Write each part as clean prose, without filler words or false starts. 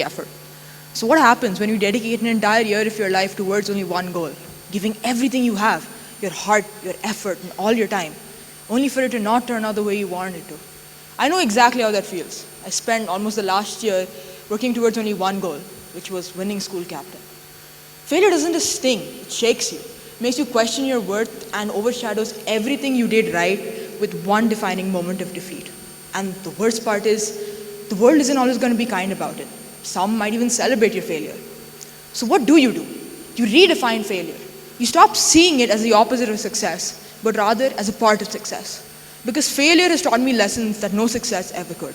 effort. So what happens when you dedicate an entire year of your life towards only one goal, giving everything you have, your heart, your effort, and all your time, only for it to not turn out the way you wanted it to? I know exactly how that feels. I spent almost the last year working towards only one goal, which was winning school captain. Failure doesn't just sting, it shakes you, makes you question your worth, and overshadows everything you did right with one defining moment of defeat. And the worst part is, the world isn't always going to be kind about it. Some might even celebrate your failure. So what do? You redefine failure. You stop seeing it as the opposite of success, but rather as a part of success. Because failure has taught me lessons that no success ever could.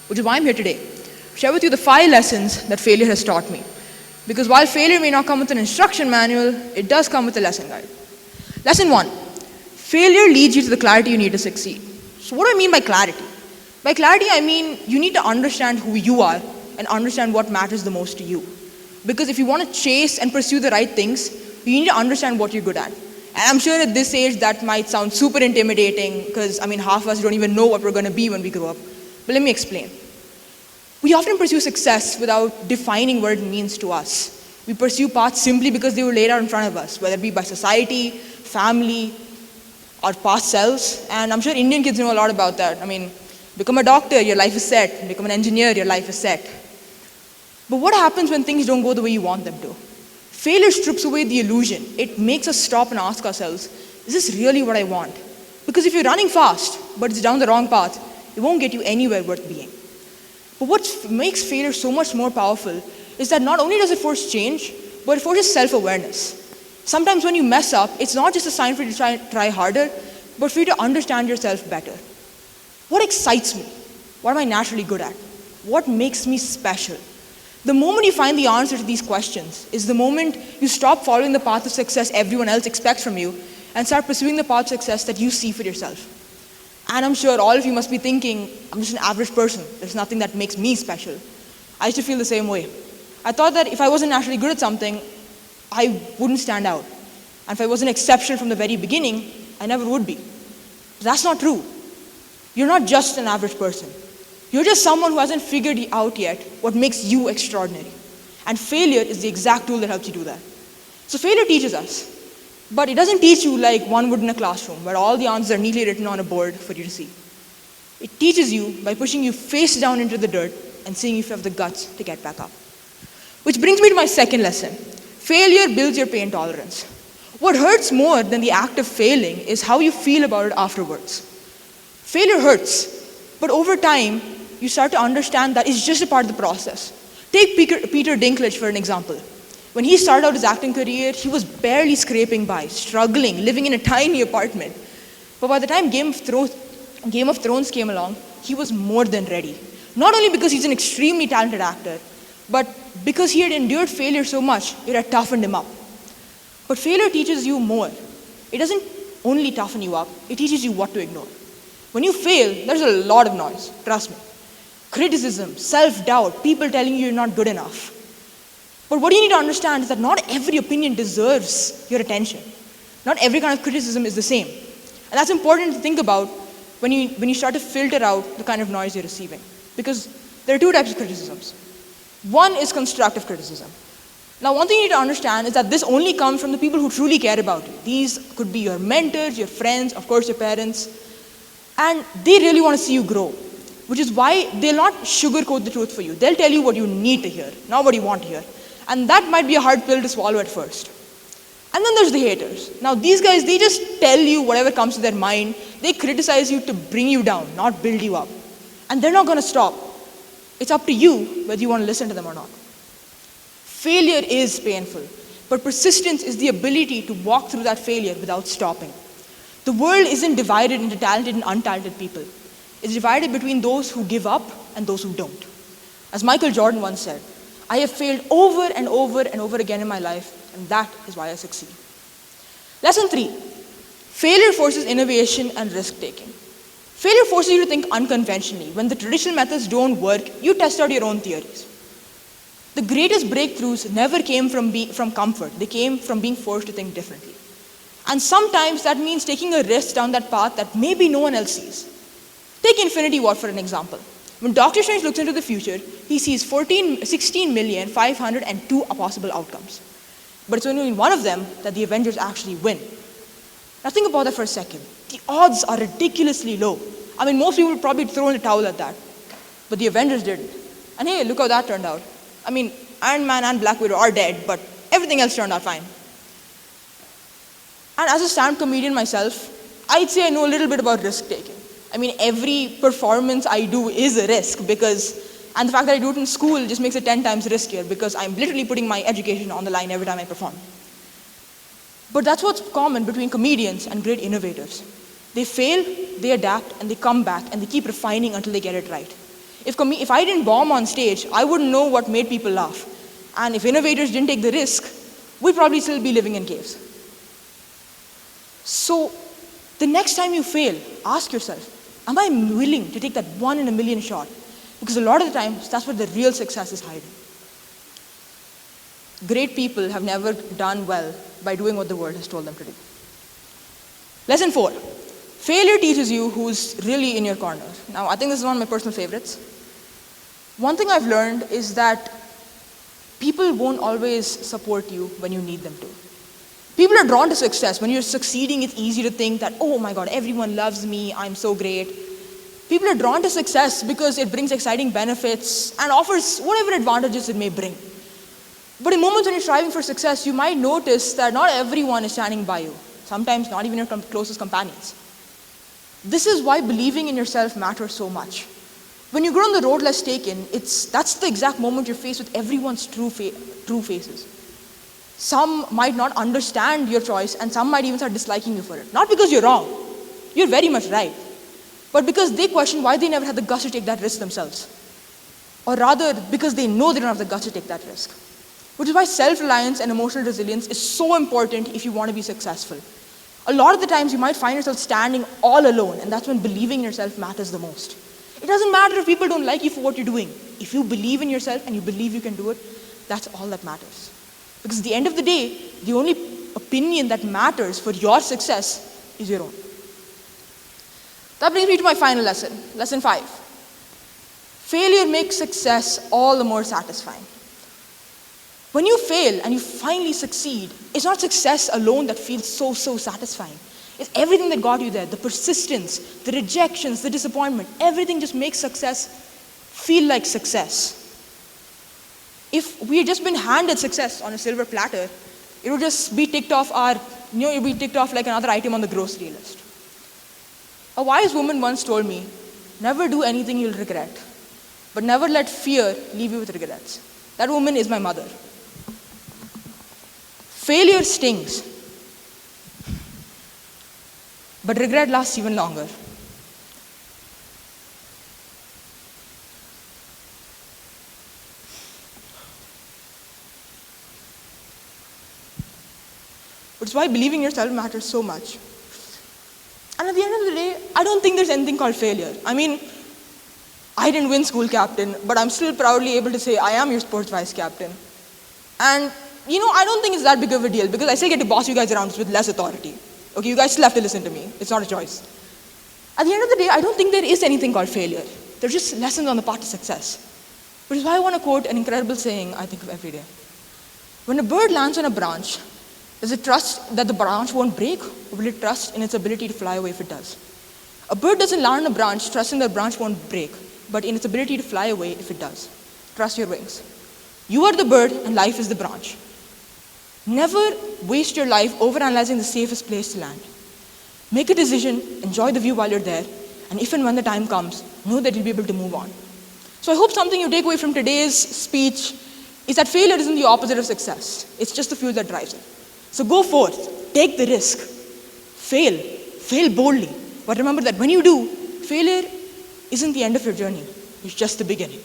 Which is why I'm here today. Share with you the 5 lessons that failure has taught me. Because while failure may not come with an instruction manual, it does come with a lesson guide. Lesson 1. Failure leads you to the clarity you need to succeed. So what do I mean by clarity? By clarity, I mean you need to understand who you are and understand what matters the most to you. Because if you want to chase and pursue the right things, you need to understand what you're good at. And I'm sure at this age that might sound super intimidating because, half of us don't even know what we're going to be when we grow up. But let me explain. We often pursue success without defining what it means to us. We pursue paths simply because they were laid out in front of us, whether it be by society, family, or past selves. And I'm sure Indian kids know a lot about that. Become a doctor, your life is set. Become an engineer, your life is set. But what happens when things don't go the way you want them to? Failure strips away the illusion. It makes us stop and ask ourselves, is this really what I want? Because if you're running fast, but it's down the wrong path, it won't get you anywhere worth being. But what makes failure so much more powerful is that not only does it force change, but it forces self-awareness. Sometimes when you mess up, it's not just a sign for you to try harder, but for you to understand yourself better. What excites me? What am I naturally good at? What makes me special? The moment you find the answer to these questions is the moment you stop following the path of success everyone else expects from you and start pursuing the path of success that you see for yourself. And I'm sure all of you must be thinking, I'm just an average person. There's nothing that makes me special. I used to feel the same way. I thought that if I wasn't naturally good at something, I wouldn't stand out. And if I wasn't exceptional from the very beginning, I never would be. But that's not true. You're not just an average person. You're just someone who hasn't figured out yet what makes you extraordinary. And failure is the exact tool that helps you do that. So failure teaches us. But it doesn't teach you like one would in a classroom, where all the answers are neatly written on a board for you to see. It teaches you by pushing you face down into the dirt and seeing if you have the guts to get back up. Which brings me to my second lesson. Failure builds your pain tolerance. What hurts more than the act of failing is how you feel about it afterwards. Failure hurts, but over time, you start to understand that it's just a part of the process. Take Peter Dinklage for an example. When he started out his acting career, he was barely scraping by, struggling, living in a tiny apartment. But by the time Game of Thrones came along, he was more than ready. Not only because he's an extremely talented actor, but because he had endured failure so much, it had toughened him up. But failure teaches you more. It doesn't only toughen you up, it teaches you what to ignore. When you fail, there's a lot of noise, trust me. Criticism, self-doubt, people telling you you're not good enough. But what you need to understand is that not every opinion deserves your attention. Not every kind of criticism is the same. And that's important to think about when you start to filter out the kind of noise you're receiving. Because there are 2 types of criticisms. One is constructive criticism. Now, one thing you need to understand is that this only comes from the people who truly care about you. These could be your mentors, your friends, of course your parents. And they really want to see you grow. Which is why they'll not sugarcoat the truth for you. They'll tell you what you need to hear, not what you want to hear. And that might be a hard pill to swallow at first. And then there's the haters. Now these guys, they just tell you whatever comes to their mind. They criticize you to bring you down, not build you up. And they're not going to stop. It's up to you whether you want to listen to them or not. Failure is painful, but persistence is the ability to walk through that failure without stopping. The world isn't divided into talented and untalented people. It's divided between those who give up and those who don't. As Michael Jordan once said, I have failed over and over and over again in my life, and that is why I succeed. Lesson 3. Failure forces innovation and risk-taking. Failure forces you to think unconventionally. When the traditional methods don't work, you test out your own theories. The greatest breakthroughs never came from comfort. They came from being forced to think differently. And sometimes that means taking a risk down that path that maybe no one else sees. Take Infinity War for an example. When Dr. Strange looks into the future, he sees 16,502 possible outcomes. But it's only in one of them that the Avengers actually win. Now think about that for a second. The odds are ridiculously low. I mean, most people would probably throw in the towel at that. But the Avengers didn't. And hey, look how that turned out. I mean, Iron Man and Black Widow are dead, but everything else turned out fine. And as a stand-up comedian myself, I'd say I know a little bit about risk-taking. I mean, every performance I do is a risk and the fact that I do it in school just makes it 10 times riskier because I'm literally putting my education on the line every time I perform. But that's what's common between comedians and great innovators. They fail, they adapt, and they come back, and they keep refining until they get it right. If I didn't bomb on stage, I wouldn't know what made people laugh. And if innovators didn't take the risk, we'd probably still be living in caves. So, the next time you fail, ask yourself, am I willing to take that 1 in a million shot? Because a lot of the times, that's where the real success is hiding. Great people have never done well by doing what the world has told them to do. Lesson 4. Failure teaches you who's really in your corner. Now, I think this is one of my personal favorites. One thing I've learned is that people won't always support you when you need them to. People are drawn to success. When you're succeeding, it's easy to think that, oh my God, everyone loves me, I'm so great. People are drawn to success because it brings exciting benefits and offers whatever advantages it may bring. But in moments when you're striving for success, you might notice that not everyone is standing by you. Sometimes not even your closest companions. This is why believing in yourself matters so much. When you go on the road less taken, that's the exact moment you're faced with everyone's true faces. Some might not understand your choice, and some might even start disliking you for it. Not because you're wrong. You're very much right. But because they question why they never had the guts to take that risk themselves. Or rather, because they know they don't have the guts to take that risk. Which is why self-reliance and emotional resilience is so important if you want to be successful. A lot of the times you might find yourself standing all alone, and that's when believing in yourself matters the most. It doesn't matter if people don't like you for what you're doing. If you believe in yourself and you believe you can do it, that's all that matters. Because at the end of the day, the only opinion that matters for your success is your own. That brings me to my final lesson, lesson 5. Failure makes success all the more satisfying. When you fail and you finally succeed, it's not success alone that feels so satisfying. It's everything that got you there, the persistence, the rejections, the disappointment, everything just makes success feel like success. If we had just been handed success on a silver platter, it would just be ticked off it would be ticked off like another item on the grocery list. A wise woman once told me, never do anything you'll regret, but never let fear leave you with regrets. That woman is my mother. Failure stings, but regret lasts even longer. Which is why believing in yourself matters so much. And at the end of the day, I don't think there's anything called failure. I mean, I didn't win school captain, but I'm still proudly able to say I am your sports vice captain. And I don't think it's that big of a deal because I still get to boss you guys around with less authority. Okay, you guys still have to listen to me. It's not a choice. At the end of the day, I don't think there is anything called failure. They're just lessons on the path to success. Which is why I want to quote an incredible saying I think of every day. When a bird lands on a branch, does it trust that the branch won't break, or will it trust in its ability to fly away if it does? A bird doesn't land on a branch trusting that the branch won't break, but in its ability to fly away if it does. Trust your wings. You are the bird and life is the branch. Never waste your life overanalyzing the safest place to land. Make a decision, enjoy the view while you're there, and if and when the time comes, know that you'll be able to move on. So I hope something you take away from today's speech is that failure isn't the opposite of success. It's just the fuel that drives it. So go forth, take the risk, fail boldly. But remember that when you do, failure isn't the end of your journey, it's just the beginning.